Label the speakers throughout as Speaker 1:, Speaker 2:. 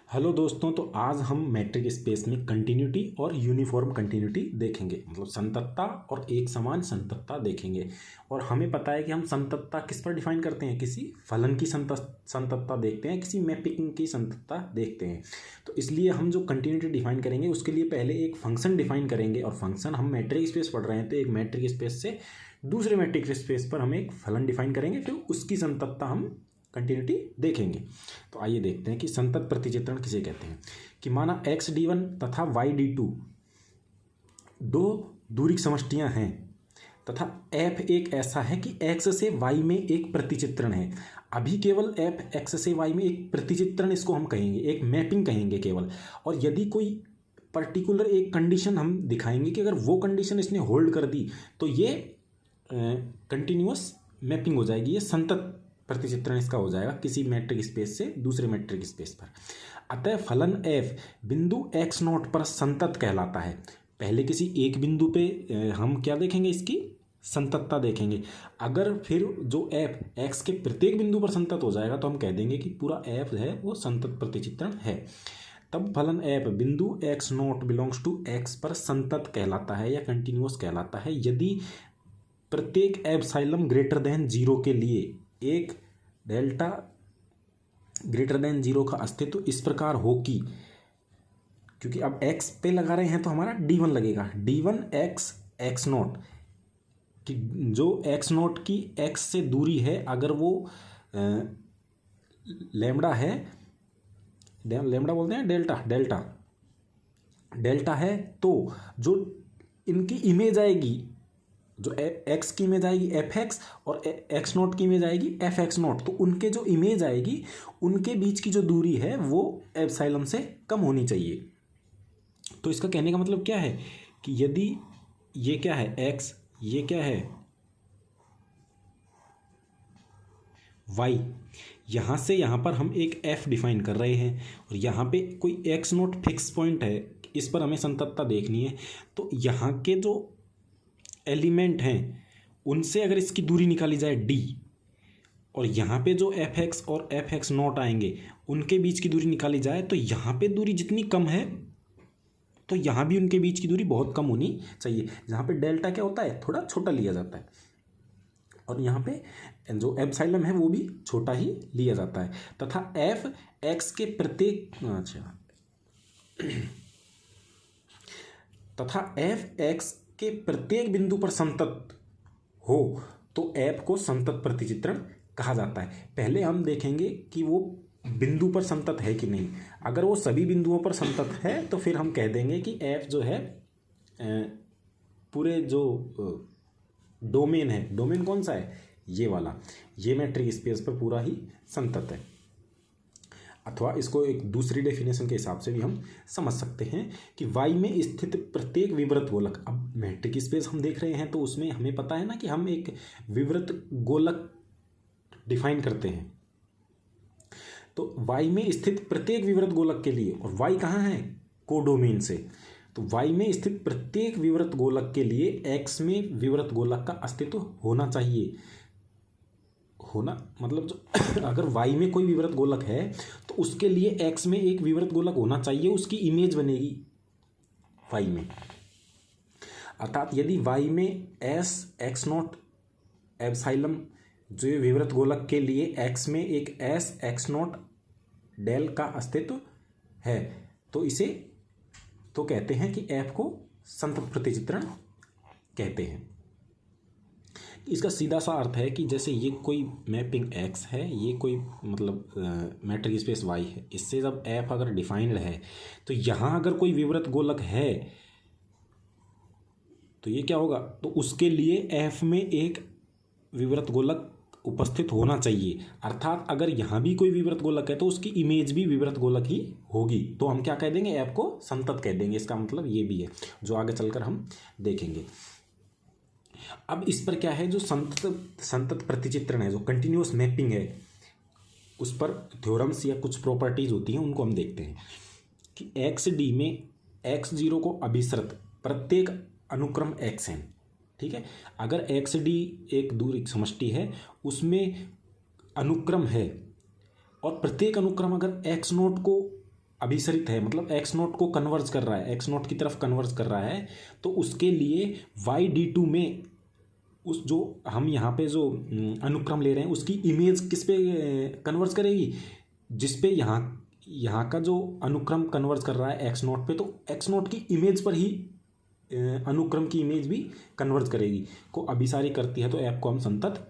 Speaker 1: Hello दोस्तों, तो आज हम मैट्रिक स्पेस में कंटिन्यूटी और यूनिफॉर्म कंटिन्यूटी देखेंगे। मतलब संततता और एक समान संततता देखेंगे। और हमें पता है कि हम संततता किस पर डिफाइन करते हैं, किसी फलन की संततता देखते हैं, किसी मैपिंग की संततता देखते हैं। तो इसलिए हम जो कंटिन्यूटी डिफाइन करेंगे उसके लिए पहले एक फंक्शन डिफाइन करेंगे। और फंक्शन हम मैट्रिक स्पेस पढ़ रहे हैं तो एक मैट्रिक स्पेस से दूसरे मैट्रिक स्पेस पर हम एक फलन डिफाइन करेंगे, फिर उसकी संततता हम कंटिन्यूटी देखेंगे। तो आइए देखते हैं कि संतत प्रतिचित्रण किसे कहते हैं। कि माना x d1 तथा y d2 दो दूरी समष्टियां हैं तथा f एक ऐसा है कि x से y में एक प्रतिचित्रण है। अभी केवल f x से y में एक प्रतिचित्रण, इसको हम कहेंगे, एक मैपिंग कहेंगे केवल। और यदि कोई पर्टिकुलर एक कंडीशन हम दिखाएंगे कि अगर वो कंडीशन इसने होल्ड कर दी तो ये कंटिन्यूअस मैपिंग हो जाएगी, ये संतत प्रतिचित्रण इसका हो जाएगा किसी मैट्रिक स्पेस से दूसरे मैट्रिक स्पेस पर। अतः फलन f बिंदु x नोट पर संतत कहलाता है। पहले किसी एक बिंदु पे हम क्या देखेंगे, इसकी संततता देखेंगे। अगर फिर जो f x के प्रत्येक बिंदु पर संतत हो जाएगा तो हम कह देंगे कि पूरा f है वो संतत प्रतिचित्रण है। तब फलन f बिंदु x not belongs to x पर संतत कहलाता है या कंटिन्यूअस कहलाता है यदि प्रत्येक एप्सिलॉन ग्रेटर देन 0 के लिए एक डेल्टा ग्रेटर देन 0 का अस्तित्व इस प्रकार हो कि, क्योंकि अब x पे लगा रहे हैं तो हमारा d1 लगेगा, d1 x नोट कि जो x नोट की x से दूरी है, अगर वो लैम्बडा है, लैम्बडा बोलते हैं डेल्टा है, तो जो इनकी इमेज आएगी, जो x की इमेज आएगी fx और x नोट की इमेज आएगी fx नोट, तो उनके जो इमेज आएगी उनके बीच की जो दूरी है वो एप्सिलॉन से कम होनी चाहिए। तो इसका कहने का मतलब क्या है कि यदि ये क्या है x, ये क्या है y, यहाँ से यहाँ पर हम एक f डिफाइन कर रहे हैं और यहाँ पे कोई x नोट फिक्स पॉइंट है, इस पर हमें संततता देखनी है। तो यहाँ के जो एलिमेंट हैं उनसे अगर इसकी दूरी निकाली जाए d, और यहाँ पे जो fx और fx नोट आएंगे उनके बीच की दूरी निकाली जाए, तो यहाँ पे दूरी जितनी कम है तो यहाँ भी उनके बीच की दूरी बहुत कम होनी चाहिए। जहाँ पे डेल्टा क्या होता है, थोड़ा छोटा लिया जाता है, और यहाँ पे जो एप्सिलॉन है वो भी छोटा ही लिया जाता है। तथा fx के प्रत्येक तथा fx के प्रत्येक बिंदु पर संतत हो तो f को संतत प्रतिचित्रण कहा जाता है। पहले हम देखेंगे कि वो बिंदु पर संतत है कि नहीं। अगर वो सभी बिंदुओं पर संतत है तो फिर हम कह देंगे कि f जो है पूरे जो डोमेन है, डोमेन कौन सा है, ये वाला, ये मैट्रिक स्पेस पर पूरा ही संतत है। अथवा इसको एक दूसरी डेफिनेशन के हिसाब से भी हम समझ सकते हैं कि y में स्थित प्रत्येक विवृत गोलक, अब मैट्रिक स्पेस हम देख रहे हैं तो उसमें हमें पता है ना कि हम एक विवृत गोलक डिफाइन करते हैं। तो y में स्थित प्रत्येक विवृत गोलक के लिए, और y कहाँ है, कोडोमेन से, तो y में स्थित प्रत्येक विवृत गोलक के लिए x में विवृत गोलक का अस्तित्व होना चाहिए। होना मतलब जो अगर y में कोई विवृत गोलक है तो उसके लिए x में एक विवृत गोलक होना चाहिए, उसकी इमेज बनेगी y में। अर्थात यदि y में s x नोट एप्सिलॉन जो विवृत गोलक के लिए x में एक s x नोट डेल का अस्तित्व है तो इसे तो कहते हैं कि f को संतत प्रतिचित्रण कहते हैं। इसका सीधा सा अर्थ है कि जैसे ये कोई मैपिंग x है, ये कोई मतलब मैट्रिक स्पेस y है, इससे जब f अगर डिफाइंड है तो यहाँ अगर कोई विवृत गोलक है तो ये क्या होगा, तो उसके लिए f में एक विवृत गोलक उपस्थित होना चाहिए। अर्थात अगर यहाँ भी कोई विवृत गोलक है तो उसकी इमेज भी विवृत गोलक ही होगी, तो हम क्या कह देंगे, f को संतत कह देंगे। इसका मतलब ये भी है जो आगे चलकर हम देखेंगे। अब इस पर क्या है, जो संतत प्रतिचित्रण है, जो कंटिन्यूअस मैपिंग है, उस पर थ्योरम्स या कुछ प्रॉपर्टीज होती हैं, उनको हम देखते हैं कि XD में x0 को अभिसृत प्रत्येक अनुक्रम xn, ठीक है, अगर XD एक दूरी समष्टि है उसमें अनुक्रम है और प्रत्येक अनुक्रम अगर x नोट को अभिसरित है, मतलब एक्स नॉट को कन्वर्ज कर रहा है, एक्स नॉट की तरफ कन्वर्ज कर रहा है, तो उसके लिए वाई डी टू में उस जो हम यहाँ पे जो अनुक्रम ले रहे हैं उसकी इमेज किस पे कन्वर्ज करेगी, जिस पे यहाँ का जो अनुक्रम कन्वर्ज कर रहा है एक्स नॉट पे, तो एक्स नॉट की इमेज पर ही अनुक्रम की इमेज भी कन्वर्ज करेगी, को अभिसारी करती है, तो ऐप को हम संतत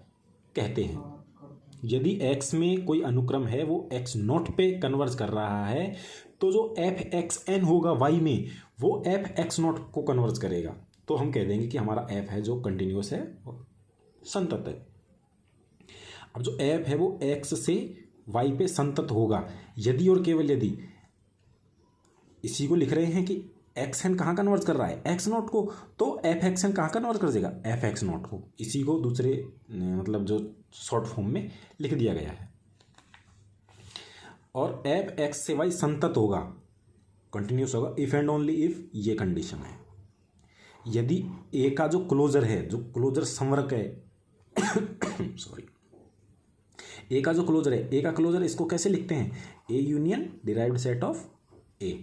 Speaker 1: कहते हैं। यदि एक्स में कोई अनुक्रम है वो एक्स नॉट पे कन्वर्ज कर रहा है, तो जो एफ एक्स एन होगा वाई में वो एफ एक्स नॉट को कन्वर्ज करेगा, तो हम कह देंगे कि हमारा एफ है जो कंटिन्यूस है और संतत है। अब जो एफ है वो एक्स से वाई पे संतत होगा यदि और केवल यदि, इसी को लिख रहे हैं कि एक्स एन कहाँ कन्वर्ज कर रहा है, एक्स नॉट को, तो एफ एक्स एन कहाँ कन्वर्ज कर देगा, एफ एक्स नॉट को। इसी को दूसरे मतलब जो शॉर्ट फॉर्म में लिख दिया गया है। और एफ एक्स से वाई संतत होगा, कंटिन्यूस होगा, इफ एंड ओनली इफ ये कंडीशन है। यदि ए का जो क्लोजर है, जो क्लोजर संवरक है सॉरी, ए का जो क्लोजर है, ए का क्लोजर इसको कैसे लिखते हैं, A union derived set of A.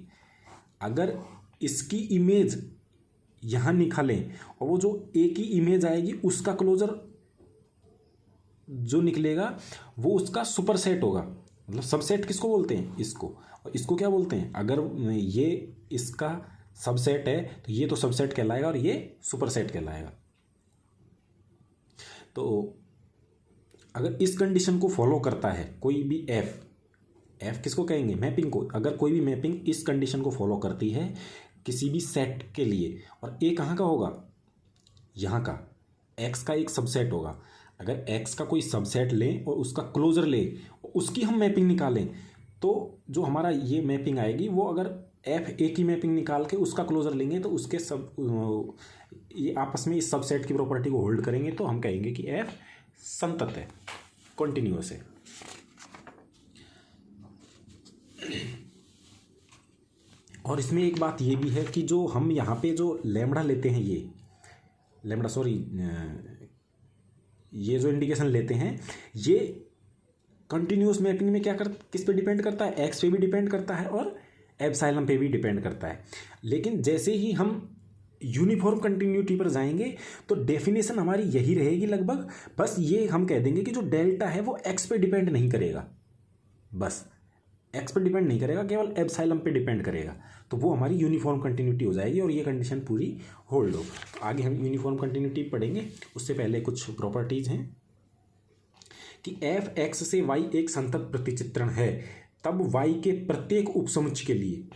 Speaker 1: अगर इसकी इमेज यहाँ निकालें और वो जो ए की इमेज आएगी उसका क्लोजर जो निकलेगा वो उसका सुपरसेट होगा, मतलब सबसेट किसको बोलते हैं, इसको, और इसको क्या बोलते हैं, अगर ये इसका सबसेट है तो ये तो सबसेट कहलाएगा और ये सुपरसेट कहलाएगा। तो अगर इस कंडीशन को फॉलो करता है कोई भी एफ, एफ किसको कहेंगे, मैपिंग को, अगर कोई भी मैपिंग इस कंडीशन को फॉलो करती है किसी भी सेट के लिए, और ए कहाँ का होगा, यहाँ का, एक्स का एक सबसेट होगा, अगर एक्स का कोई सबसेट लें और उसका क्लोजर लें, उसकी हम मैपिंग निकालें, तो जो हमारा ये मैपिंग आएगी वो अगर एफ ए की मैपिंग निकाल के उसका क्लोजर लेंगे तो उसके सब ये आपस में इस सबसेट की प्रॉपर्टी को होल्ड करेंगे, तो हम कहेंगे कि एफ संतत है, कॉन्टिन्यूअस है। और इसमें एक बात ये भी है कि जो हम यहाँ पे जो लैम्बडा लेते हैं, ये लैम्बडा सॉरी ये जो इंडिकेशन लेते हैं, ये कंटिन्यूअस मैपिंग में क्या किस पे डिपेंड करता है, एक्स पे भी डिपेंड करता है और एप्सिलॉन पे भी डिपेंड करता है। लेकिन जैसे ही हम यूनिफॉर्म कंटिन्यूटी पर जाएंगे तो डेफिनेशन हमारी यही रहेगी लगभग, बस ये हम कह देंगे कि जो डेल्टा है वो एक्स पे डिपेंड नहीं करेगा, बस एक्स पे डिपेंड नहीं करेगा, केवल एप्सिलॉन पे डिपेंड करेगा, तो वो हमारी यूनिफॉर्म कंटिन्यूटी हो जाएगी और ये कंडीशन पूरी होल्ड हो। तो आगे हम यूनिफॉर्म कंटिन्यूटी पढ़ेंगे, उससे पहले कुछ प्रॉपर्टीज़ हैं कि एफ एक्स से वाई एक संतत प्रतिचित्रण है तब वाई के प्रत्येक उपसमुच्चय के लिए,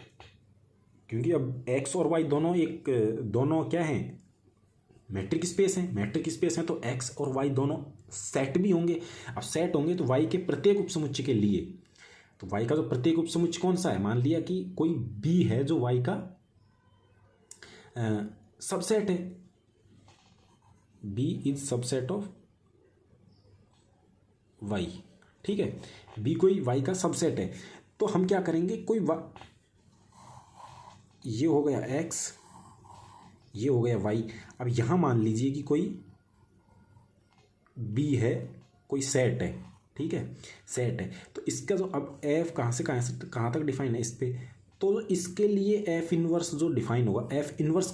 Speaker 1: क्योंकि अब एक्स और वाई दोनों क्या हैं, मैट्रिक स्पेस हैं, मैट्रिक स्पेस हैं, तो एक्स और वाई दोनों सेट भी होंगे। अब सेट होंगे तो वाई के प्रत्येक उपसमुच्चय के लिए, तो वाई का जो प्रत्येक उपसमुच्चय कौन सा है, मान लिया कि कोई बी है जो वाई का सबसेट है, B is subset of Y, ठीक है, बी कोई वाई का सबसेट है, तो हम क्या करेंगे, कोई ये हो गया एक्स, ये हो गया वाई। अब यहाँ मान लीजिए कि कोई बी है, कोई सेट है, ठीक है, सेट है, तो इसका जो अब एफ कहाँ से कहाँ तक डिफाइन है इस पे, तो इसके लिए एफ इनवर्स जो डिफाइन होगा, एफ इनवर्स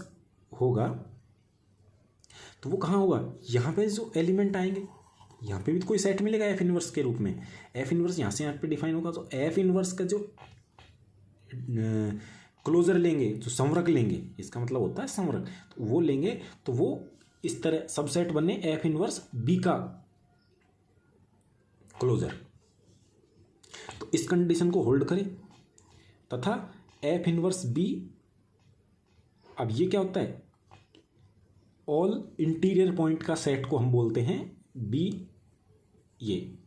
Speaker 1: होगा, तो वो कहाँ होगा, यहाँ पे जो एलिमेंट आएंगे यहाँ पे भी तो कोई सेट मिलेगा एफ इनवर्स के रूप में, एफ इनवर्स यहाँ से यहाँ पे डिफाइन होगा, तो एफ इनवर्स का जो क्लोजर लेंगे, जो संवरक लेंगे, इसका मतलब होता है संवरक, तो वो लेंगे, तो वो इस तरह सबसेट बने एफ इनवर्स बी का क्लोजर, तो इस कंडीशन को होल्ड करें तथा एफ इनवर्स बी, अब ये क्या होता है, ऑल इंटीरियर पॉइंट का सेट को हम बोलते हैं बी, ये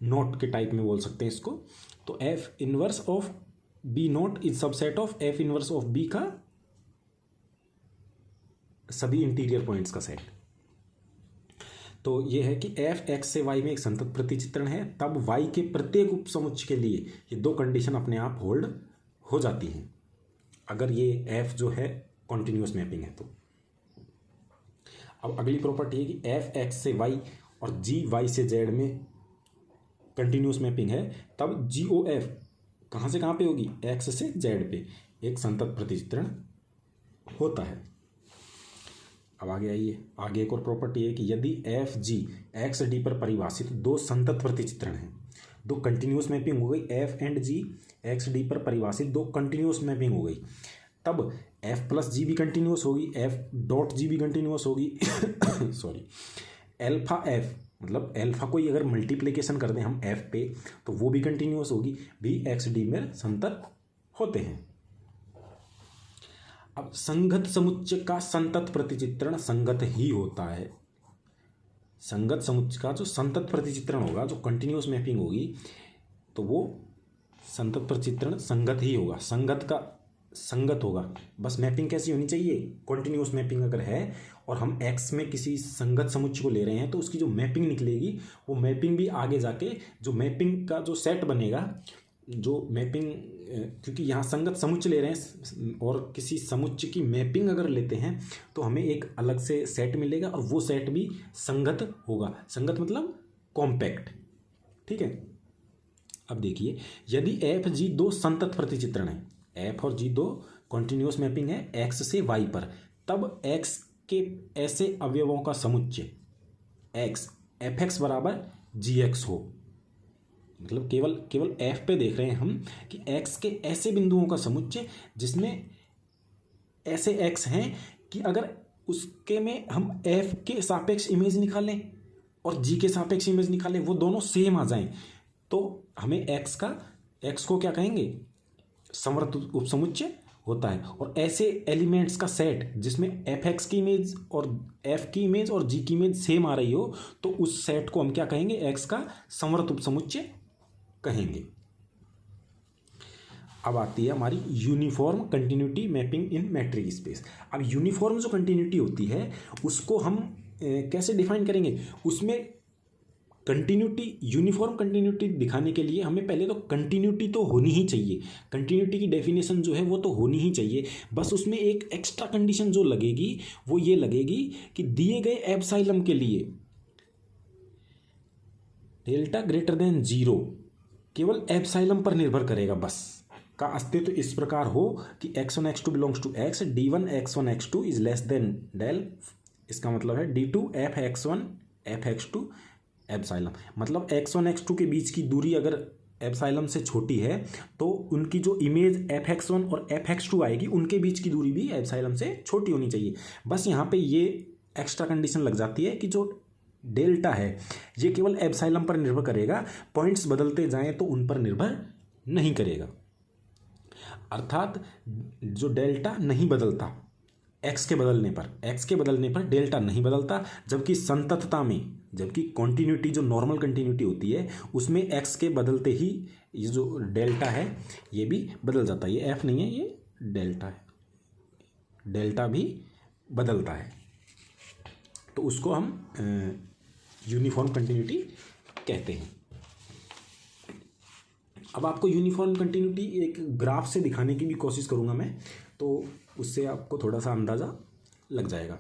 Speaker 1: नोट के टाइप में बोल सकते हैं इसको, तो F inverse of B not is subset of F inverse of B का सभी इंटीरियर पॉइंट्स का सेट। तो ये है कि एफ एक्स से वाई में एक संतत प्रतिचित्रण है तब वाई के प्रत्येक उपसमुच्चय के लिए ये दो कंडीशन अपने आप होल्ड हो जाती हैं, अगर ये एफ जो है कॉन्टिन्यूस मैपिंग है तो। अब अगली प्रॉपर्टी है कि एफ एक्स से वाई और जी वाई से जेड में कंटिन्यूस मैपिंग है तब जी ओ एफ कहाँ से कहाँ पे होगी, एक्स से जेड पे एक संतत प्रतिचित्रण होता है। अब आगे आइए, आगे एक और प्रॉपर्टी है कि यदि एफ जी एक्स डी पर परिभाषित दो संतत प्रतिचित्रण हैं, दो कंटिन्यूस मैपिंग हो गई, F and G X D पर परिभाषित दो कंटिन्यूस मैपिंग हो गई, तब एफ प्लस जी भी कंटिन्यूस होगी, एफ डॉट जी भी कंटिन्यूस होगी सॉरी, एल्फा एफ मतलब एल्फा कोई अगर मल्टीप्लिकेशन कर दें हम एफ पे तो वो भी कंटिन्यूस होगी, भी एक्स डी में संतत होते हैं। अब संगत समुच्चय का संतत प्रतिचित्रण संगत ही होता है। संगत समुच्चय का जो संतत प्रतिचित्रण होगा, जो कंटिन्यूस मैपिंग होगी, तो वो संतत प्रतिचित्रण संगत ही होगा, संगत का संगत होगा। बस मैपिंग कैसी होनी चाहिए, कंटिन्यूस मैपिंग अगर है और हम एक्स में किसी संगत समुच्चय को ले रहे हैं तो उसकी जो मैपिंग निकलेगी वो मैपिंग भी आगे जाके जो मैपिंग का जो सेट बनेगा, जो मैपिंग, क्योंकि यहाँ संगत समुच्चय ले रहे हैं और किसी समुच्चय की मैपिंग अगर लेते हैं तो हमें एक अलग से सेट मिलेगा और वो सेट भी संगत होगा। संगत मतलब कॉम्पैक्ट, ठीक है। अब देखिए, यदि एफ जी दो संतत प्रतिचित्रण है, एफ और जी दो कॉन्टिन्यूस मैपिंग है एक्स से वाई पर, तब एक्स के ऐसे अवयवों का समुच्चय एक्स एफ एक्स बराबर जी एक्स हो। मतलब केवल एफ पे देख रहे हैं हम कि एक्स के ऐसे बिंदुओं का समुच्चय जिसमें ऐसे एक्स हैं कि अगर उसके में हम एफ के सापेक्ष इमेज निकालें और जी के सापेक्ष इमेज निकालें, वो दोनों सेम आ जाएं, तो हमें एक्स को क्या कहेंगे, समवर्त उपसमुच्चय होता है। और ऐसे एलिमेंट्स का सेट जिसमें एफ एक्स की इमेज और एफ की इमेज और जी की इमेज सेम आ रही हो तो उस सेट को हम क्या कहेंगे, एक्स का समवर्त उपसमुच्चय कहेंगे। अब आती है हमारी यूनिफॉर्म कंटिन्यूटी मैपिंग इन मैट्रिक स्पेस। अब यूनिफॉर्म जो कंटिन्यूटी होती है उसको हम कैसे डिफाइन करेंगे, उसमें कंटिन्यूटी, यूनिफॉर्म कंटिन्यूटी दिखाने के लिए हमें पहले तो कंटिन्यूटी तो होनी ही चाहिए, कंटिन्यूटी की डेफिनेशन जो है वो तो होनी ही चाहिए। बस उसमें एक एक्स्ट्रा कंडीशन जो लगेगी वो ये लगेगी कि दिए गए एप्सिलॉन के लिए डेल्टा ग्रेटर देन 0 केवल एप्सिलॉन पर निर्भर करेगा, बस का अस्तित्व इस प्रकार हो कि x1 x2 belongs to x, d1 x1 x2 is less than del, इसका मतलब है d2 f x1 f x2 epsilon. मतलब x1 x2 के बीच की दूरी अगर एप्सिलॉन से छोटी है तो उनकी जो इमेज एफ एक्स वन और एफ एक्स टू आएगी उनके बीच की दूरी भी एप्सिलॉन से छोटी होनी चाहिए। बस यहाँ पे ये एक्स्ट्रा कंडीशन लग जाती है कि जो डेल्टा है ये केवल एप्सिलॉन पर निर्भर करेगा, पॉइंट्स बदलते जाएं तो उन पर निर्भर नहीं करेगा। अर्थात जो डेल्टा नहीं बदलता एक्स के बदलने पर डेल्टा नहीं बदलता, जबकि संततता में, जबकि कॉन्टिन्यूटी जो नॉर्मल कंटिन्यूटी होती है उसमें एक्स के बदलते ही ये जो डेल्टा है ये भी बदल जाता है। ये एफ नहीं है, ये डेल्टा है, डेल्टा भी बदलता है, तो उसको हम यूनिफॉर्म कंटिन्यूटी कहते हैं। अब आपको यूनिफॉर्म कंटिन्यूटी एक ग्राफ से दिखाने की भी कोशिश करूँगा मैं, तो उससे आपको थोड़ा सा अंदाज़ा लग जाएगा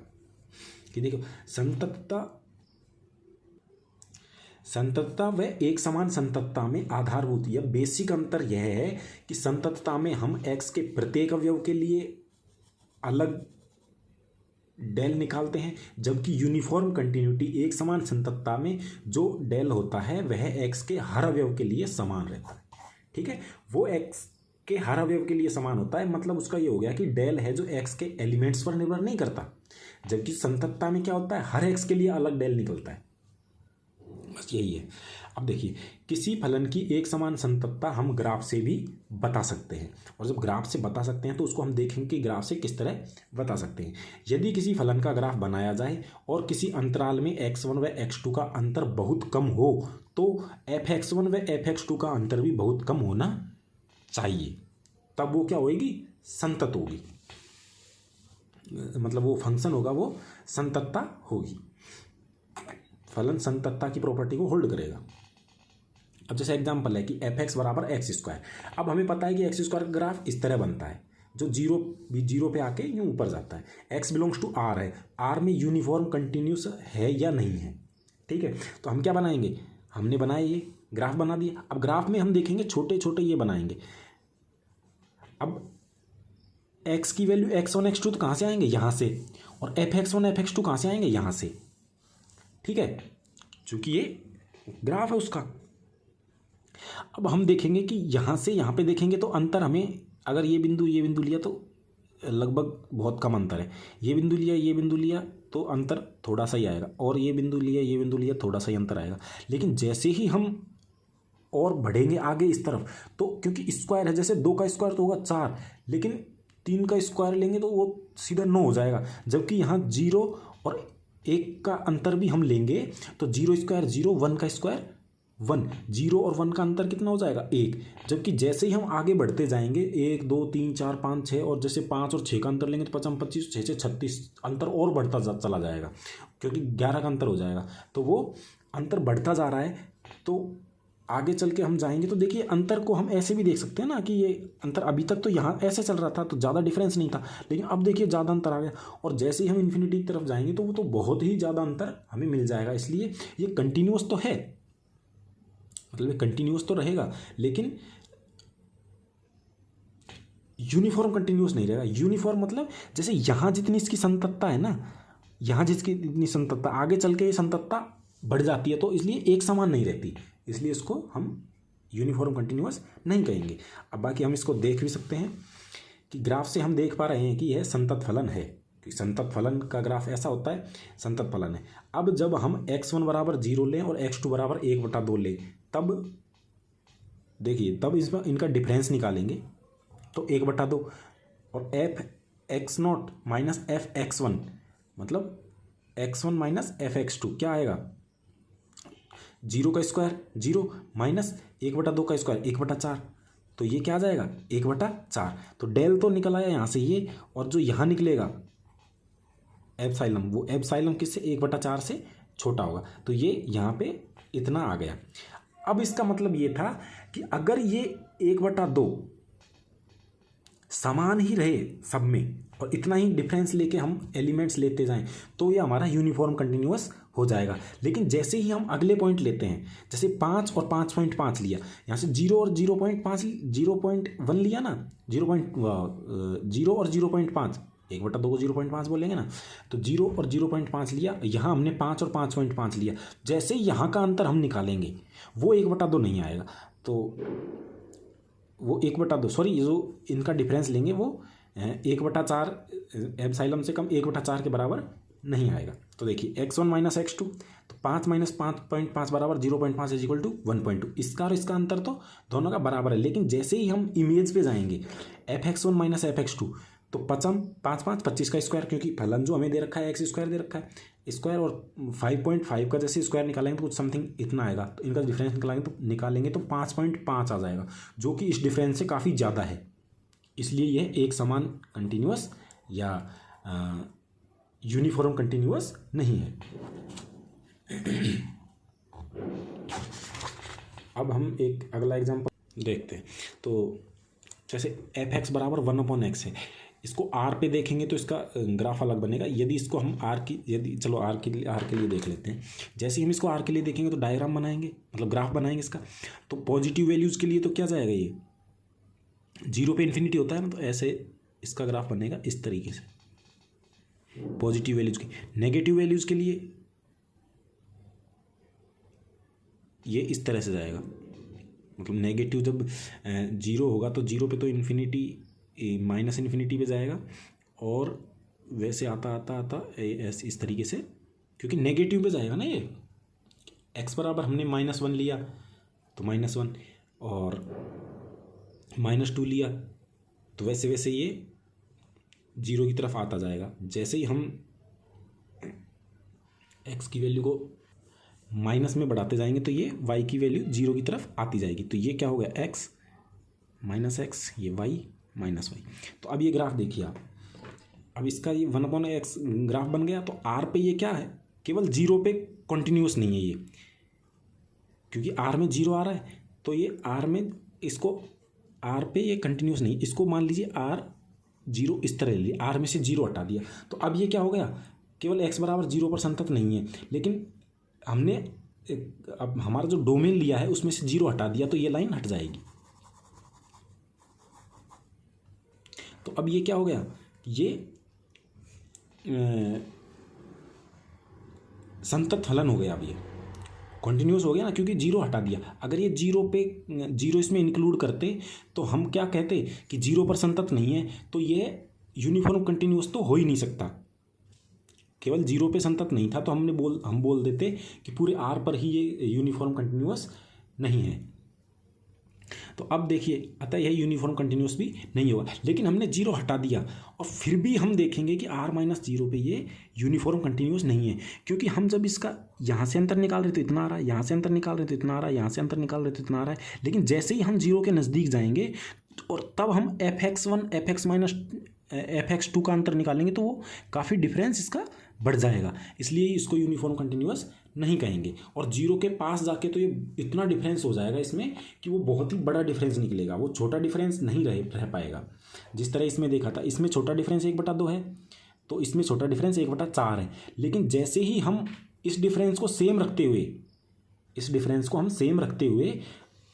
Speaker 1: कि देखो संततता व एक समान संततता में आधारभूत या बेसिक अंतर यह है कि संततता में हम x के प्रत्येक अवयव के लिए अलग डेल निकालते हैं, जबकि यूनिफॉर्म कंटिन्यूटी एक समान संततता में जो डेल होता है वह x के हर अवयव के लिए समान रहता है। ठीक है, वो x के हर अवयव के लिए समान होता है, मतलब उसका ये हो गया कि डेल है जो x के एलिमेंट्स पर निर्भर नहीं करता, जबकि संततता में क्या होता है, हर x के लिए अलग डेल निकलता है। बस यही है। अब देखिए, किसी फलन की एक समान संततता हम ग्राफ से भी बता सकते हैं, और जब ग्राफ से बता सकते हैं तो उसको हम देखेंगे कि ग्राफ से किस तरह बता सकते हैं। यदि किसी फलन का ग्राफ बनाया जाए और किसी अंतराल में x1 व x2 का अंतर बहुत कम हो तो f(x1) व f(x2) का अंतर भी बहुत कम होना चाहिए, तब वो क्या होगी, संतत होगी, मतलब वो फंक्शन होगा वो संततता होगी, फलन संततता की प्रॉपर्टी को होल्ड करेगा। अब जैसे एग्जांपल है कि एफ एक्स बराबर एक्स स्क्वायर। अब हमें पता है कि एक्स स्क्वायर का ग्राफ इस तरह बनता है, जो जीरो पे आके यूँ ऊपर जाता है। एक्स बिलोंग्स टू आर है, आर में यूनिफॉर्म कंटिन्यूस है या नहीं है, ठीक है। तो हम क्या बनाएंगे, हमने बनाया ये ग्राफ बना दिया। अब ग्राफ में हम देखेंगे छोटे छोटे ये बनाएंगे। अब x की वैल्यू x1 x2 तो कहाँ से आएंगे, यहाँ से, और fx1 fx2 कहाँ से आएंगे, यहाँ से। ठीक है, चूंकि ये ग्राफ है उसका। अब हम देखेंगे कि यहाँ से यहाँ पे देखेंगे तो अंतर हमें, अगर ये बिंदु लिया तो लगभग बहुत कम अंतर है। ये बिंदु लिया तो अंतर थोड़ा सा ही आएगा, और ये बिंदु लिया थोड़ा सा ही अंतर आएगा। लेकिन जैसे ही हम और बढ़ेंगे आगे इस तरफ, तो क्योंकि स्क्वायर है, जैसे 2 का स्क्वायर तो होगा 4, लेकिन 3 का स्क्वायर लेंगे तो वो सीधा 9 हो जाएगा। जबकि यहाँ 0 और 1 का अंतर भी हम लेंगे तो 0 स्क्वायर 0, 1 का स्क्वायर 1, 0 और 1 का अंतर कितना हो जाएगा 1। जबकि जैसे ही हम आगे बढ़ते जाएंगे 1 2 3 4 5 6, और जैसे 5 और 6 का अंतर लेंगे तो 5 25, 6 6 36, अंतर और बढ़ता चला जाएगा, क्योंकि 11 का अंतर हो जाएगा। तो वो अंतर बढ़ता जा रहा है। तो आगे चल के हम जाएंगे तो देखिए अंतर को हम ऐसे भी देख सकते हैं ना, कि ये अंतर अभी तक तो यहाँ ऐसे चल रहा था तो ज़्यादा डिफरेंस नहीं था, लेकिन अब देखिए ज़्यादा अंतर आ गया, और जैसे ही हम इन्फिनिटी की तरफ जाएंगे तो वो तो बहुत ही ज़्यादा अंतर हमें मिल जाएगा। इसलिए ये कंटिन्यूअस तो है, मतलब ये कंटिन्यूअस तो रहेगा, लेकिन यूनिफॉर्म कंटिन्यूअस नहीं रहेगा। यूनिफॉर्म मतलब जैसे यहाँ जितनी इसकी संततता है ना, यहाँ जिसकी इतनी संततता, आगे चल के ये संततता बढ़ जाती है, तो इसलिए एक समान नहीं रहती, इसलिए इसको हम यूनिफॉर्म कंटिन्यूअस नहीं कहेंगे। अब बाकी हम इसको देख भी सकते हैं कि ग्राफ से हम देख पा रहे हैं कि यह संतत फलन है, कि संतत फलन का ग्राफ ऐसा होता है, संतत फलन है। अब जब हम x1 बराबर 0 लें और x2 बराबर 1/2 लें, तब देखिए, तब इसमें इनका डिफरेंस निकालेंगे तो 1/2, और f(x0) माइनस f(x1) मतलब x1 माइनस f(x2) क्या आएगा, 0 का स्क्वायर 0 माइनस 1/2 का स्क्वायर 1/4, तो ये क्या आ जाएगा 1/4। तो डेल तो निकल आया यहाँ से ये, और जो यहाँ निकलेगा एप्सिलॉन, वो एप्सिलॉन किससे 1/4 से छोटा होगा, तो ये यहाँ पे इतना आ गया। अब इसका मतलब ये था कि अगर ये 1/2 समान ही रहे सब में, और इतना ही डिफरेंस लेके हम एलिमेंट्स लेते जाएं, तो ये हमारा यूनिफॉर्म कंटिन्यूअस हो जाएगा। लेकिन जैसे ही हम अगले पॉइंट लेते हैं, जैसे 5 और 5.5 लिया, यहाँ से 0 और 0.5 0.1 लिया ना, 0 और 0.5, 1/2 को 0.5 बोलेंगे ना, तो 0 और 0.5 लिया, यहाँ हमने 5 और 5.5 लिया। जैसे यहाँ का अंतर हम निकालेंगे वो 1/2 नहीं आएगा, तो वो 1/2 सॉरी, जो इनका डिफरेंस लेंगे वो 1/4, एप्सिलॉन से कम 1/4 के बराबर नहीं आएगा। तो देखिए x1 माइनस x2, तो 5 माइनस 5.5 बराबर 0.5 इज इक्वल टू 1.2। इसका और इसका अंतर तो दोनों का बराबर है, लेकिन जैसे ही हम इमेज पे जाएंगे fx1 माइनस fx2, तो 5 5 25 का स्क्वायर, क्योंकि फलन जो हमें दे रखा है x स्क्वायर दे रखा है स्क्वायर, और 5.5 का जैसे स्क्वायर निकालेंगे तो कुछ समथिंग इतना आएगा, तो इनका डिफरेंस निकालेंगे तो 5.5 आ जाएगा, जो कि इस डिफरेंस से काफ़ी ज़्यादा है। इसलिए यह एक समान कंटिन्यूअस या यूनिफॉर्म कंटिन्यूअस नहीं है। अब हम एक अगला एग्जांपल देखते हैं। तो जैसे fx बराबर 1/x है, इसको r पे देखेंगे तो इसका ग्राफ अलग बनेगा। यदि इसको हम चलो r के लिए देख लेते हैं। जैसे ही हम इसको r के लिए देखेंगे तो डायग्राम बनाएंगे, मतलब ग्राफ बनाएंगे इसका। तो पॉजिटिव वैल्यूज़ के लिए तो क्या जाएगा, ये 0 पे इन्फिनिटी होता है ना, तो ऐसे इसका ग्राफ बनेगा इस तरीके से पॉजिटिव वैल्यूज़ की। नेगेटिव वैल्यूज़ के लिए ये इस तरह से जाएगा, मतलब नेगेटिव जब 0 होगा तो 0 पे तो इन्फिनिटी माइनस इन्फिनिटी पे जाएगा, और वैसे आता आता आता इस तरीके से, क्योंकि नेगेटिव पे जाएगा ना ये। x बराबर हमने -1 लिया तो -1, और -2 लिया तो वैसे वैसे ये 0 की तरफ आता जाएगा। जैसे ही हम x की वैल्यू को माइनस में बढ़ाते जाएंगे तो ये y की वैल्यू 0 की तरफ आती जाएगी। तो ये क्या हो गया, x माइनस x, ये y माइनस y। तो अब ये ग्राफ देखिए आप, अब इसका ये 1/x ग्राफ बन गया। तो r पे ये क्या है, केवल 0 पे कॉन्टिन्यूस नहीं है ये, क्योंकि r में 0 आ रहा है, तो ये r में इसको r पे ये कंटिन्यूस नहीं। इसको मान लीजिए r 0 इस तरह ले लिया, r में से 0 हटा दिया, तो अब ये क्या हो गया, केवल x बराबर 0 पर संतत नहीं है, लेकिन हमने अब हमारा जो डोमेन लिया है उसमें से 0 हटा दिया तो ये लाइन हट जाएगी। तो अब ये क्या हो गया, ये संतत फलन हो गया। अब ये कॉन्टिन्यूस हो गया ना, क्योंकि 0 हटा दिया। अगर ये 0 इसमें इंक्लूड करते तो हम क्या कहते कि 0 पर संतत नहीं है, तो ये यूनिफॉर्म कंटिन्यूस तो हो ही नहीं सकता। केवल 0 पे संतत नहीं था तो हम बोल देते कि पूरे R पर ही ये यूनिफॉर्म कंटिन्यूस नहीं है। तो अब देखिए, अतः यह यूनिफॉर्म कंटिन्यूस भी नहीं होगा। लेकिन हमने 0 हटा दिया और फिर भी हम देखेंगे कि R-0 पे ये यूनिफॉर्म कंटिन्यूस नहीं है, क्योंकि हम जब इसका यहाँ से अंतर निकाल रहे तो इतना आ रहा है, यहाँ से अंतर निकाल रहे तो इतना आ रहा है, यहाँ से अंतर निकाल रहे तो इतना आ रहा है। लेकिन जैसे ही हम 0 के नज़दीक जाएंगे और तब हम fx1 fx-2 का अंतर निकालेंगे तो वो काफ़ी डिफरेंस इसका बढ़ जाएगा, इसलिए इसको यूनिफॉर्म कंटिन्यूस नहीं कहेंगे। और 0 के पास जाके तो ये इतना डिफरेंस हो जाएगा इसमें कि वो बहुत ही बड़ा डिफरेंस निकलेगा, वो छोटा डिफरेंस नहीं रह पाएगा। जिस तरह इसमें देखा था, इसमें छोटा डिफरेंस 1/2 है, तो इसमें छोटा डिफरेंस 1/4 है। लेकिन जैसे ही हम इस डिफरेंस को सेम रखते हुए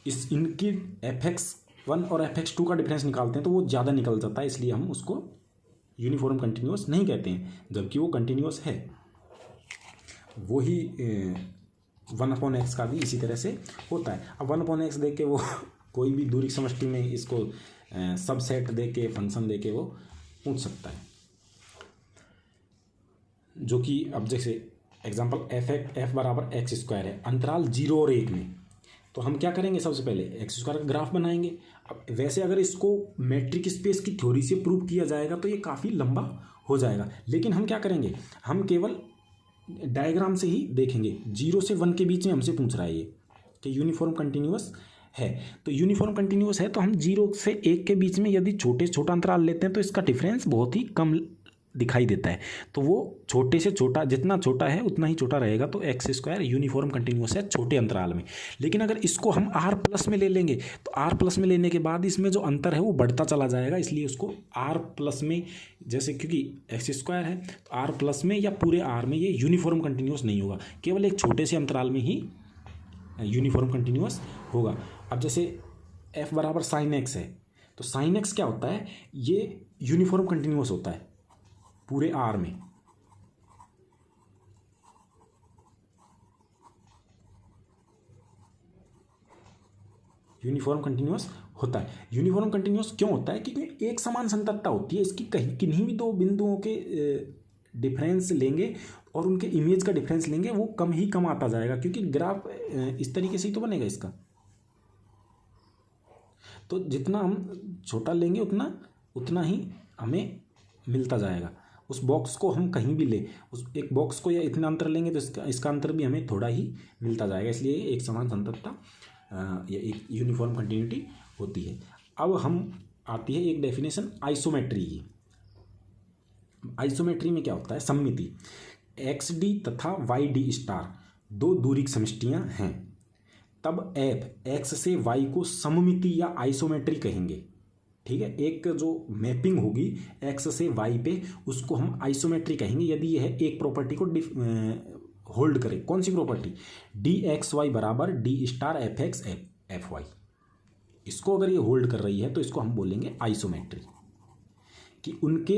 Speaker 1: इनकी fx1 और fx2 का डिफरेंस निकालते हैं तो वो ज़्यादा निकल जाता है, इसलिए हम उसको यूनिफॉर्म कंटिन्यूस नहीं कहते हैं, जबकि वो कंटिन्यूस है। वही 1/x का भी इसी तरह से होता है। अब 1/x दे के वो कोई भी दूरी की समष्टि में इसको सबसेट दे के फंक्शन दे के वो पूछ सकता है, जो कि अब जैसे एग्जांपल f बराबर x² है अंतराल 0 और 1 में, तो हम क्या करेंगे, सबसे पहले x² का ग्राफ बनाएंगे। अब वैसे अगर इसको मैट्रिक स्पेस की थ्योरी से प्रूव किया जाएगा तो ये काफ़ी लंबा हो जाएगा, लेकिन हम क्या करेंगे, हम केवल डायग्राम से ही देखेंगे। 0 से 1 के बीच में हमसे पूछ रहा है ये कि यूनिफॉर्म कंटिन्यूस है, तो यूनिफॉर्म कंटिन्यूस है तो हम 0 से 1 के बीच में यदि छोटा अंतराल लेते हैं तो इसका डिफरेंस बहुत ही कम दिखाई देता है, तो वो छोटे से छोटा, जितना छोटा है उतना ही छोटा रहेगा। तो x² यूनिफॉर्म कंटिन्यूस है छोटे अंतराल में। लेकिन अगर इसको हम r+ में ले लेंगे तो r+ में लेने के बाद इसमें जो अंतर है वो बढ़ता चला जाएगा, इसलिए उसको r+ में, जैसे क्योंकि x² है तो r+ में या पूरे r में ये यूनिफॉर्म कंटिन्यूस नहीं होगा, केवल एक छोटे से अंतराल में ही यूनिफॉर्म कंटिन्यूस होगा। अब जैसे f बराबर sin x है, तो sin x क्या होता है, ये यूनिफॉर्म कंटिन्यूस होता है पूरे R में। यूनिफॉर्म कंटिन्यूस होता है। यूनिफॉर्म कंटिन्यूस क्यों होता है, क्योंकि एक समान संततता होती है इसकी। कहीं किन्हीं भी दो बिंदुओं के डिफरेंस लेंगे और उनके इमेज का डिफरेंस लेंगे, वो कम ही कम आता जाएगा, क्योंकि ग्राफ इस तरीके से ही तो बनेगा इसका। तो जितना हम छोटा लेंगे उतना ही हमें मिलता जाएगा। उस बॉक्स को हम कहीं भी ले, उस एक बॉक्स को या इतना अंतर लेंगे तो इसका अंतर भी हमें थोड़ा ही मिलता जाएगा, इसलिए एक समान संततता या एक यूनिफॉर्म कंटिन्यूटी होती है। अब हम आती है एक डेफिनेशन आइसोमेट्री की। आइसोमेट्री में क्या होता है, सममिति। XD तथा YD स्टार दो दूरी समष्टियाँ हैं, तब f x से y को सममिति या आइसोमेट्री कहेंगे। ठीक है, एक जो मैपिंग होगी x से y पे उसको हम आइसोमेट्री कहेंगे, यदि यह एक प्रॉपर्टी को होल्ड करे। कौन सी प्रॉपर्टी, dxy बराबर d स्टार fx fy। इसको अगर ये होल्ड कर रही है तो इसको हम बोलेंगे आइसोमेट्री, कि उनके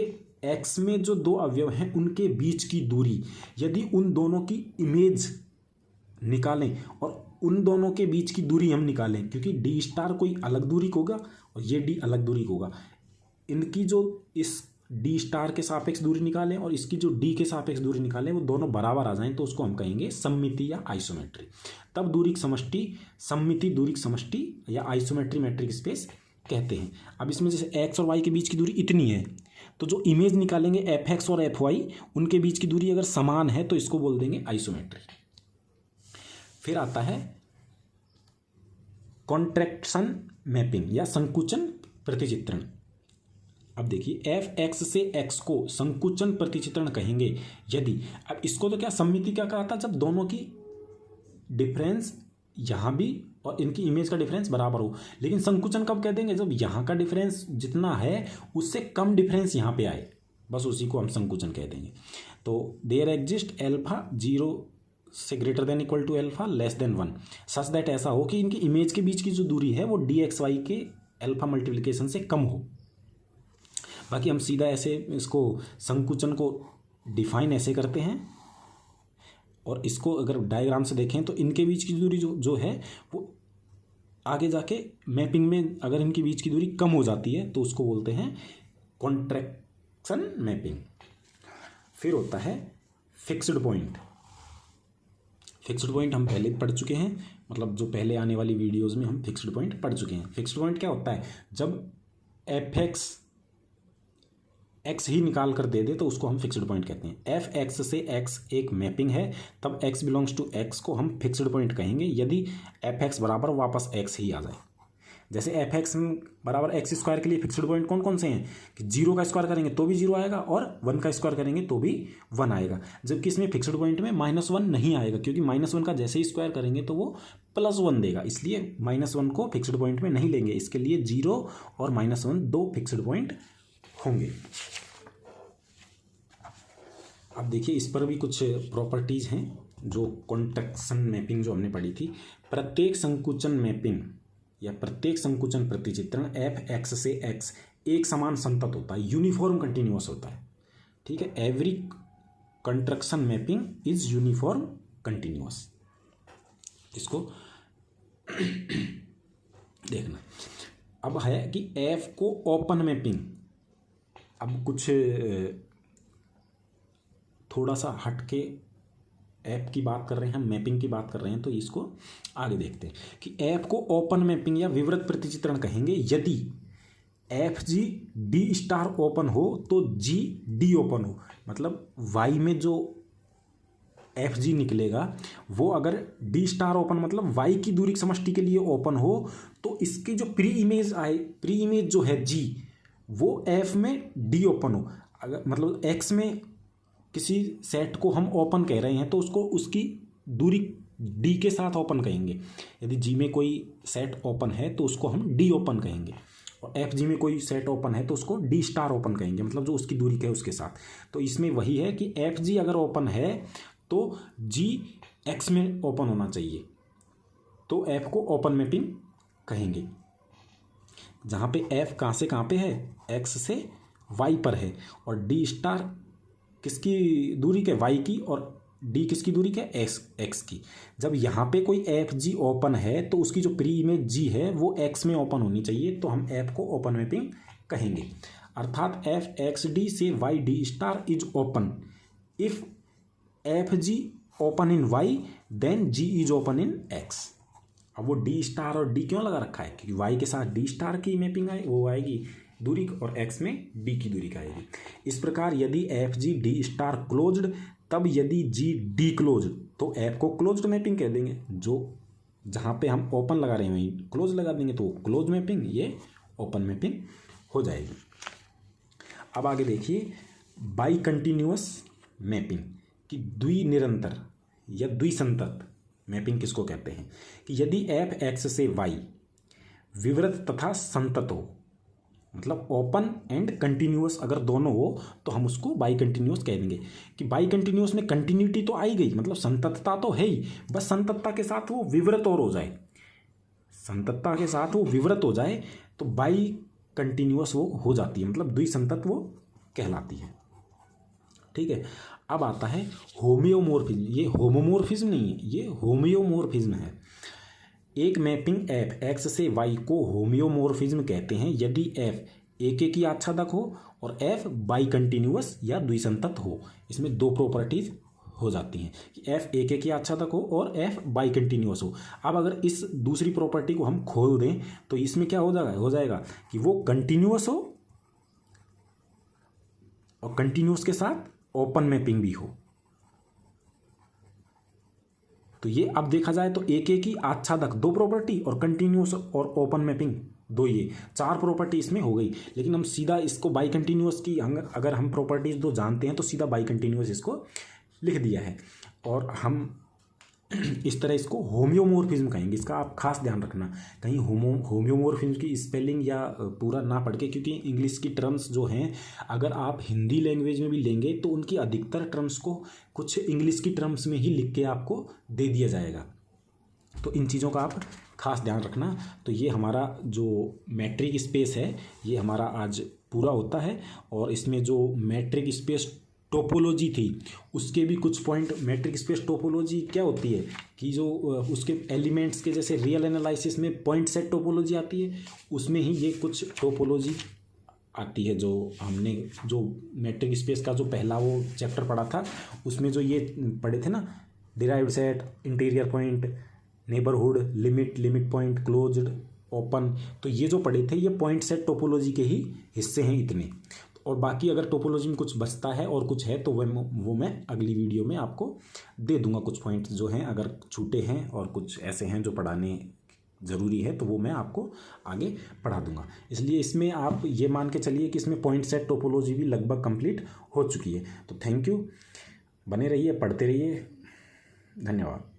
Speaker 1: x में जो दो अवयव हैं उनके बीच की दूरी, यदि उन दोनों की इमेज निकालें और उन दोनों के बीच की दूरी हम निकालें, क्योंकि डी स्टार कोई अलग दूरी को होगा और ये डी अलग दूरी को होगा, इनकी जो इस डी स्टार के सापेक्ष दूरी निकालें और इसकी जो डी के सापेक्ष दूरी निकालें, वो दोनों बराबर आ जाएं तो उसको हम कहेंगे सममिति या आइसोमेट्री। तब दूरी की समष्टि सममिति दूरी की समष्टि या आइसोमेट्री मैट्रिक स्पेस कहते हैं। अब इसमें जैसे एक्स और वाई के बीच की दूरी इतनी है, तो जो इमेज निकालेंगे एफ एक्स और एफ वाई, उनके बीच की दूरी अगर समान है तो इसको बोल देंगे आइसोमेट्री। फिर आता है कॉन्ट्रैक्शन मैपिंग या संकुचन प्रतिचित्रण। अब देखिए एफ एक्स से एक्स को संकुचन प्रतिचित्रण कहेंगे यदि, अब इसको तो क्या सममिति क्या कहा था, जब दोनों की डिफरेंस यहाँ भी और इनकी इमेज का डिफरेंस बराबर हो। लेकिन संकुचन कब कह देंगे, जब यहाँ का डिफरेंस जितना है उससे कम डिफरेंस यहाँ पे आए, बस उसी को हम संकुचन कह देंगे। तो देयर एग्जिस्ट एल्फा 0 से greater than equal to alpha less than 1 such that ऐसा हो कि इनकी इमेज के बीच की जो दूरी है वो डी एक्स वाई के अल्फा मल्टीप्लिकेशन से कम हो। बाकी हम सीधा ऐसे इसको संकुचन को डिफाइन ऐसे करते हैं, और इसको अगर डायग्राम से देखें तो इनके बीच की दूरी जो है वो आगे जाके मैपिंग में अगर इनके बीच की दूरी कम हो जाती है तो उसको बोलते हैं कॉन्ट्रैक्शन मैपिंग। फिर होता है फिक्स्ड पॉइंट। फिक्स्ड पॉइंट हम पहले पढ़ चुके हैं, मतलब जो पहले आने वाली वीडियोस में हम फिक्स्ड पॉइंट पढ़ चुके हैं। फिक्स्ड पॉइंट क्या होता है, जब एफ एक्स ही निकाल कर दे दे तो उसको हम फिक्स्ड पॉइंट कहते हैं। एफ एक्स से एक्स एक मैपिंग है, तब एक्स बिलोंग्स टू एक्स को हम फिक्स्ड पॉइंट कहेंगे यदि एफ एक्स बराबर वापस एक्स ही आ जाए। जैसे एफ एक्स बराबर एक्स स्क्वायर के लिए फिक्स्ड पॉइंट कौन कौन से हैं कि 0 का स्क्वायर करेंगे तो भी 0 आएगा और 1 का स्क्वायर करेंगे तो भी 1 आएगा, जबकि इसमें फिक्स्ड पॉइंट में -1 नहीं आएगा, क्योंकि -1 का जैसे ही स्क्वायर करेंगे तो वो +1 देगा, इसलिए -1 को फिक्स्ड पॉइंट में नहीं लेंगे। इसके लिए 0 और -1 दो फिक्स्ड पॉइंट होंगे। अब देखिए इस पर भी कुछ प्रॉपर्टीज़ हैं जो कॉन्ट्रैक्शन मैपिंग जो हमने पढ़ी थी। प्रत्येक संकुचन मैपिंग या प्रत्येक संकुचन प्रतिचित्रण एफ एक्स से एक्स एक समान संतत होता है, यूनिफॉर्म कंटिन्यूअस होता है। ठीक है, every contraction mapping is uniform continuous. इसको देखना। अब है कि एफ को ओपन मैपिंग, अब कुछ थोड़ा सा हट के ऐप की बात कर रहे हैं, हम मैपिंग की बात कर रहे हैं, तो इसको आगे देखते हैं कि ऐप को ओपन मैपिंग या विवृत प्रतिचित्रण कहेंगे यदि F G D star open हो तो जी डी ओपन हो। मतलब वाई में जो एफ जी निकलेगा वो अगर डी स्टार ओपन मतलब वाई की दूरी समष्टि के लिए ओपन हो तो इसकी जो प्री इमेज जो है जी वो एफ में डी ओपन हो। अगर मतलब एक्स में किसी सेट को हम ओपन कह रहे हैं तो उसको उसकी दूरी डी के साथ ओपन कहेंगे। यदि जी में कोई सेट ओपन है तो उसको हम डी ओपन कहेंगे, और एफ जी में कोई सेट ओपन है तो उसको डी स्टार ओपन कहेंगे, मतलब जो उसकी दूरी है उसके साथ। तो इसमें वही है कि एफ जी अगर ओपन है तो जी एक्स में ओपन होना चाहिए, तो एफ को ओपन मैपिंग कहेंगे। जहाँ पे एफ कहाँ से कहाँ पे है, एक्स से वाई पर है, और डी स्टार किसकी दूरी के, वाई की, और डी किसकी दूरी के, एक्स की। जब यहाँ पे कोई एफ जी ओपन है तो उसकी जो प्री इमेज जी है वो एक्स में ओपन होनी चाहिए, तो हम एफ को ओपन मैपिंग कहेंगे। अर्थात एफ एक्स डी से Y D star is open if F G open in Y then G is open in X. अब वो डी स्टार और डी क्यों लगा रखा है, क्योंकि वाई के साथ डी स्टार की मैपिंग वो आएगी दूरी, और एक्स में डी की दूरी का आएगी। इस प्रकार यदि F G D star closed, तब यदि जी डी क्लोज तो एफ को क्लोज्ड मैपिंग कह देंगे। जो जहाँ पे हम ओपन लगा रहे हैं वहीं क्लोज लगा देंगे तो क्लोज मैपिंग, ये ओपन मैपिंग हो जाएगी। अब आगे देखिए बाई कंटिन्यूअस मैपिंग की द्विनिरंतर या द्विसंतत मैपिंग किसको कहते हैं कि यदि एफ एक्स से वाई विवृत तथा संतत हो, मतलब ओपन एंड कंटिन्यूअस अगर दोनों हो तो हम उसको बाई कंटिन्यूअस कह देंगे। कि बाई कंटिन्यूअस में कंटिन्यूटी तो आई गई, मतलब संततता तो है ही, बस संततता के साथ वो विवृत और हो जाए, संततता के साथ वो विवृत हो जाए तो बाई कंटिन्यूअस वो हो जाती है, मतलब द्विसंतत वो कहलाती है। ठीक है, अब आता है होम्योमोर्फिज्म। ये होमोमोर्फिज्म नहीं है, ये होम्योमोर्फिज्म है। एक मैपिंग एफ एक्स से वाई को होम्योमोर्फिज्म कहते हैं यदि एफ एक की आच्छादक हो और एफ बाई कंटिन्यूअस या द्विसंतत हो। इसमें दो प्रॉपर्टीज हो जाती हैं कि एफ एक की आच्छादक हो और एफ बाई कंटिन्यूअस हो। अब अगर इस दूसरी प्रॉपर्टी को हम खोल दें तो इसमें क्या हो जाएगा कि वो कंटिन्यूअस हो और कंटिन्यूअस के साथ ओपन मैपिंग भी हो। तो ये अब देखा जाए तो एक की आच्छादक दो प्रॉपर्टी और कंटिन्यूअस और ओपन मैपिंग दो, ये चार प्रॉपर्टी इसमें हो गई। लेकिन हम सीधा इसको बाई कंटिन्यूअस की अगर हम प्रॉपर्टीज दो जानते हैं तो सीधा बाई कंटिन्यूअस इसको लिख दिया है। और हम इस तरह इसको होम्योमोर्फिज्म कहेंगे, इसका आप खास ध्यान रखना, कहीं होम्योमोर्फिज्म की स्पेलिंग या पूरा ना पढ़ के, क्योंकि इंग्लिश की टर्म्स जो हैं अगर आप हिंदी लैंग्वेज में भी लेंगे तो उनकी अधिकतर टर्म्स को कुछ इंग्लिश की टर्म्स में ही लिख के आपको दे दिया जाएगा। तो इन चीज़ों का आप खास ध्यान रखना। तो ये हमारा जो मैट्रिक स्पेस है ये हमारा आज पूरा होता है, और इसमें जो मैट्रिक स्पेस टोपोलॉजी थी उसके भी कुछ पॉइंट, मैट्रिक स्पेस टोपोलॉजी क्या होती है कि जो उसके एलिमेंट्स के जैसे रियल एनालिसिस में पॉइंट सेट टोपोलॉजी आती है, उसमें ही ये कुछ टोपोलॉजी आती है। जो हमने जो मैट्रिक स्पेस का जो पहला वो चैप्टर पढ़ा था उसमें जो ये पढ़े थे ना, derived set, interior point, neighbourhood, limit point, closed, open, तो ये जो पढ़े थे ये पॉइंट सेट टोपोलॉजी के ही हिस्से हैं इतने। और बाकी अगर टोपोलॉजी में कुछ बचता है और कुछ है तो वो मैं अगली वीडियो में आपको दे दूंगा। कुछ पॉइंट्स जो हैं अगर छूटे हैं और कुछ ऐसे हैं जो पढ़ाने ज़रूरी है तो वो मैं आपको आगे पढ़ा दूंगा। इसलिए इसमें आप ये मान के चलिए कि इसमें पॉइंट सेट टोपोलॉजी भी लगभग कंप्लीट हो चुकी है। तो थैंक यू, बने रहिए, पढ़ते रहिए, धन्यवाद।